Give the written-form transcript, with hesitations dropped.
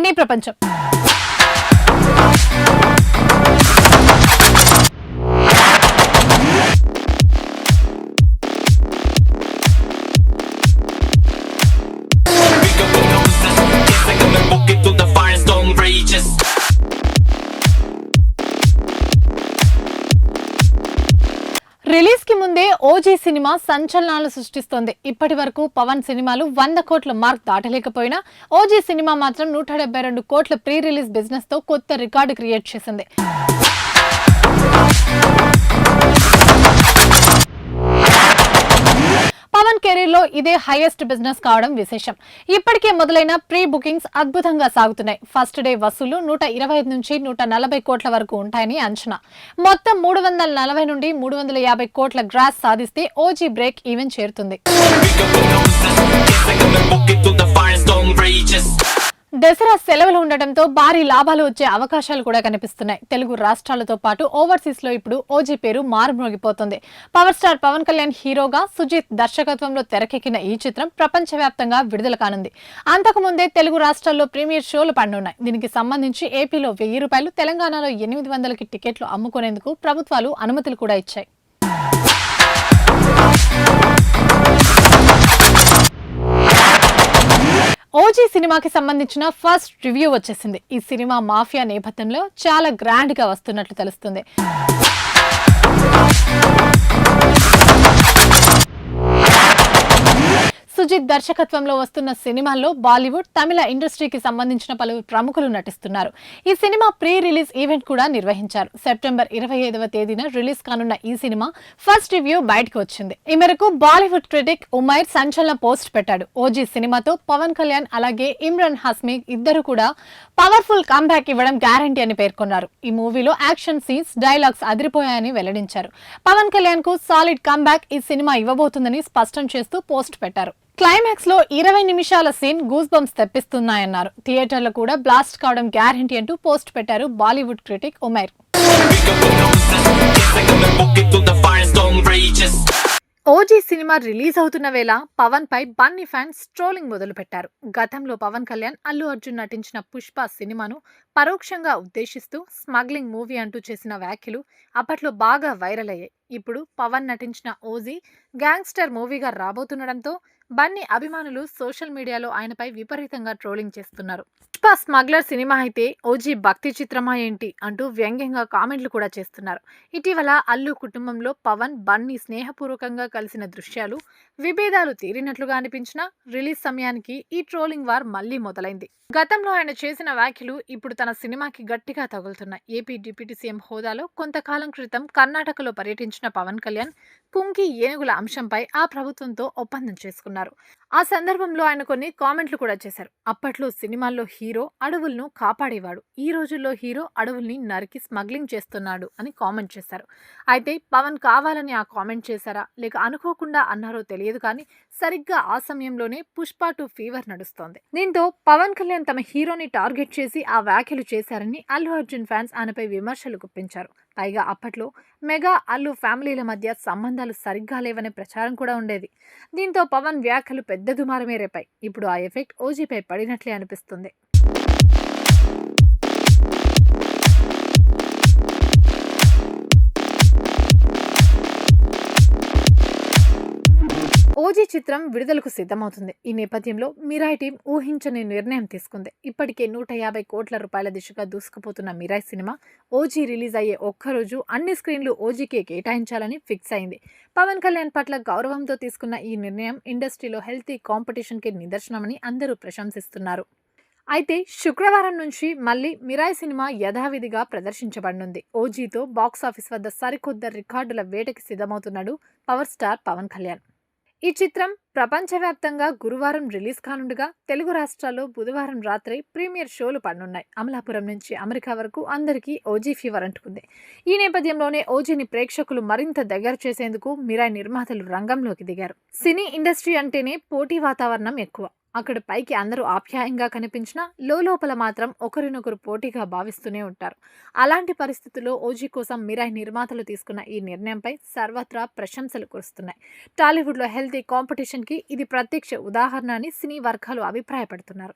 సినీ ప్రపంచం. రిలీజ్ కి ముందే ఓజీ సినిమా సంచలనాలు సృష్టిస్తోంది. ఇప్పటి వరకు పవన్ సినిమాలు 100 కోట్ల మార్క్ దాటలేకపోయినా ఓజీ సినిమా మాత్రం 172 కోట్ల ప్రీ రిలీజ్ బిజినెస్ తో కొత్త రికార్డు క్రియేట్ చేసింది. పవన్ కెరీర్ లో ఇదే హైయెస్ట్ బిజినెస్ కావడం విశేషం. ఇప్పటికే మొదలైన ప్రీ బుకింగ్స్ అద్భుతంగా సాగుతున్నాయి. ఫస్ట్ డే వసూలు 125 నుంచి 140 కోట్ల వరకు ఉంటాయని అంచనా. మొత్తం 340 నుండి 350 కోట్ల గ్రాస్ సాధిస్తే ఓజీ బ్రేక్ ఈవెన్ చేరుతుంది. దసరా సెలవులు ఉండటంతో భారీ లాభాలు వచ్చే అవకాశాలు కూడా కనిపిస్తున్నాయి. తెలుగు రాష్ట్రాలతో పాటు ఓవర్సీస్ లో ఇప్పుడు ఓజీ పేరు మారుమోగిపోతుంది. పవర్ స్టార్ పవన్ కళ్యాణ్ హీరోగా, సుజిత్ దర్శకత్వంలో తెరకెక్కిన ఈ చిత్రం ప్రపంచవ్యాప్తంగా విడుదల కానుంది. అంతకుముందే తెలుగు రాష్ట్రాల్లో ప్రీమియర్ షోలు పడనున్నాయి. దీనికి సంబంధించి ఏపీలో 1000 రూపాయలు, తెలంగాణలో 800కి టికెట్లు అమ్ముకునేందుకు ప్రభుత్వాలు అనుమతులు కూడా ఇచ్చాయి. ఓజీ సినిమాకి సంబంధించిన ఫస్ట్ రివ్యూ వచ్చేసింది. ఈ సినిమా మాఫియా నేపథ్యంలో చాలా గ్రాండ్ గా వస్తున్నట్లు తెలుస్తుంది. సుజిత్ దర్శకత్వంలో వస్తున్న సినిమాల్లో బాలీవుడ్, తమిళ ఇండస్ట్రీకి సంబంధించిన పలువురు ప్రముఖులు నటిస్తున్నారు. ఈ సినిమా ప్రీ రిలీజ్ ఈవెంట్ కూడా నిర్వహించారు. సెప్టెంబర్ 25వ తేదీన రిలీజ్ కానున్న ఈ సినిమా ఫస్ట్ రివ్యూ బయటకు వచ్చింది. ఈ మేరకు బాలీవుడ్ క్రిటిక్ ఉమైర్ సంచలన పోస్ట్ పెట్టాడు. ఓజీ సినిమాతో పవన్ కళ్యాణ్ అలాగే ఇమ్రాన్ హస్మీ ఇద్దరు కూడా పవర్ఫుల్ కంబ్యాక్ ఇవ్వడం గ్యారంటీ అని పేర్కొన్నారు. ఈ మూవీలో యాక్షన్ సీన్స్, డైలాగ్స్ అదిరిపోయాయని వెల్లడించారు. పవన్ కళ్యాణ్ కు సాలిడ్ కంబ్యాక్ ఈ సినిమా ఇవ్వబోతుందని స్పష్టం చేస్తూ పోస్ట్ పెట్టారు. క్లైమాక్స్ లో 20 నిమిషాల సీన్ గూస్ బంప్స్ తెప్పిస్తున్నాయన్నారు. థియేటర్లో కూడా బ్లాస్ట్ కావడం గ్యారంటీ అంటూ పోస్ట్ పెట్టారు Bollywood critic Umair. OG cinema release అవుతున్న వేళ పవన్ పై బన్నీ ఫ్యాన్స్ ట్రోలింగ్ మొదలు పెట్టారు. గతంలో పవన్ కళ్యాణ్, అల్లు అర్జున్ నటించిన పుష్ప సినిమాను పరోక్షంగా ఉద్దేశిస్తూ స్మగ్లింగ్ మూవీ అంటూ చేసిన వ్యాఖ్యలు అప్పట్లో బాగా వైరల్ అయ్యాయి. ఇప్పుడు పవన్ నటించిన ఓజీ గ్యాంగ్స్టర్ మూవీగా రాబోతుండటంతో బన్నీ అభిమానులు సోషల్ మీడియాలో ఆయనపై విపరీతంగా ట్రోలింగ్ చేస్తున్నారు. పుష్ప స్మగ్లర్ సినిమా అయితే ఓజీ భక్తి చిత్రమా ఏంటి అంటూ వ్యంగ్యంగా కామెంట్లు కూడా చేస్తున్నారు. ఇటీవల అల్లు కుటుంబంలో పవన్, బన్నీ స్నేహపూర్వకంగా కలిసిన దృశ్యాలు విభేదాలు తీరినట్లుగా అనిపించినా రిలీజ్ సమయానికి ఈ ట్రోలింగ్ వార్ మళ్లీ మొదలైంది. గతంలో ఆయన చేసిన వ్యాఖ్యలు ఇప్పుడు తన సినిమాకి గట్టిగా తగులుతున్నాయి. ఏపీ డిప్యూటీ సీఎం హోదాలో కొంతకాలం క్రితం కర్ణాటకలో పర్యటించిన పవన్ కళ్యాణ్ కుంకి ఏనుగుల అంశంపై ఆ ప్రభుత్వంతో ఒప్పందం చేసుకున్నారు. ఆ సందర్భంలో ఆయన కొన్ని కామెంట్లు కూడా చేశారు. అప్పట్లో సినిమాల్లో హీరో అడవులను కాపాడేవాడు, ఈ రోజుల్లో హీరో అడవుల్ని నరికి స్మగ్లింగ్ చేస్తున్నాడు అని కామెంట్ చేశారు. అయితే పవన్ కావాలని ఆ కామెంట్ చేశారా లేక అనుకోకుండా అన్నారో తెలియదు కానీ సరిగ్గా ఆ సమయంలోనే పుష్ప 2 ఫీవర్ నడుస్తోంది. దీంతో పవన్ కళ్యాణ్ తమ హీరోని టార్గెట్ చేసి ఆ వ్యాఖ్యలు చేశారని అల్లు అర్జున్ ఫ్యాన్స్ ఆయనపై విమర్శలు గుప్పించారు. పైగా అప్పట్లో మెగా, అల్లు ఫ్యామిలీల మధ్య సంబంధాలు సరిగ్గా లేవనే ప్రచారం కూడా ఉండేది. దీంతో పవన్ వ్యాఖ్యలు పెద్ద దుమారమే రేపాయి. ఇప్పుడు ఆ ఎఫెక్ట్ ఓజీపై పడినట్లే అనిపిస్తుంది. ఓజీ చిత్రం విడుదలకు సిద్ధమవుతుంది. ఈ నేపథ్యంలో మిరాయ్ టీం ఊహించని నిర్ణయం తీసుకుంది. ఇప్పటికే 150 కోట్ల రూపాయల దిశగా దూసుకుపోతున్న మిరాయ్ సినిమా ఓజీ రిలీజ్ అయ్యే ఒక్కరోజు అన్ని స్క్రీన్లు ఓజీకే కేటాయించాలని ఫిక్స్ అయింది. పవన్ కళ్యాణ్ పట్ల గౌరవంతో తీసుకున్న ఈ నిర్ణయం ఇండస్ట్రీలో హెల్తీ కాంపిటీషన్కి నిదర్శనమని అందరూ ప్రశంసిస్తున్నారు. అయితే శుక్రవారం నుంచి మళ్లీ మిరాయ్ సినిమా యథావిధిగా ప్రదర్శించబడనుంది. ఓజీతో బాక్సాఫీస్ వద్ద సరికొత్త రికార్డుల వేటకి సిద్ధమవుతున్నాడు పవర్ స్టార్ పవన్ కళ్యాణ్. ఈ చిత్రం ప్రపంచవ్యాప్తంగా గురువారం రిలీజ్ కానుండగా తెలుగు రాష్ట్రాల్లో బుధవారం రాత్రి ప్రీమియర్ షోలు పడనున్నాయి. అమలాపురం నుంచి అమెరికా వరకు అందరికీ ఓజీ ఫీవర్ అంటుకుంది. ఈ నేపథ్యంలోనే ఓజీని ప్రేక్షకులు మరింత దగ్గర చేసేందుకు మిరాయ్ నిర్మాతలు రంగంలోకి దిగారు. సినీ ఇండస్ట్రీ అంటేనే పోటీ వాతావరణం ఎక్కువ. అక్కడ పైకి అందరూ ఆప్యాయంగా కనిపించినా లోపల మాత్రం ఒకరినొకరు పోటీగా భావిస్తూనే ఉంటారు. అలాంటి పరిస్థితుల్లో ఓజీ కోసం మిరాయ్ నిర్మాతలు తీసుకున్న ఈ నిర్ణయంపై సర్వత్రా ప్రశంసలు కురుస్తున్నాయి. టాలీవుడ్లో హెల్తీ కాంపిటీషన్కి ఇది ప్రత్యక్ష ఉదాహరణ అని సినీ వర్గాలు అభిప్రాయపడుతున్నారు.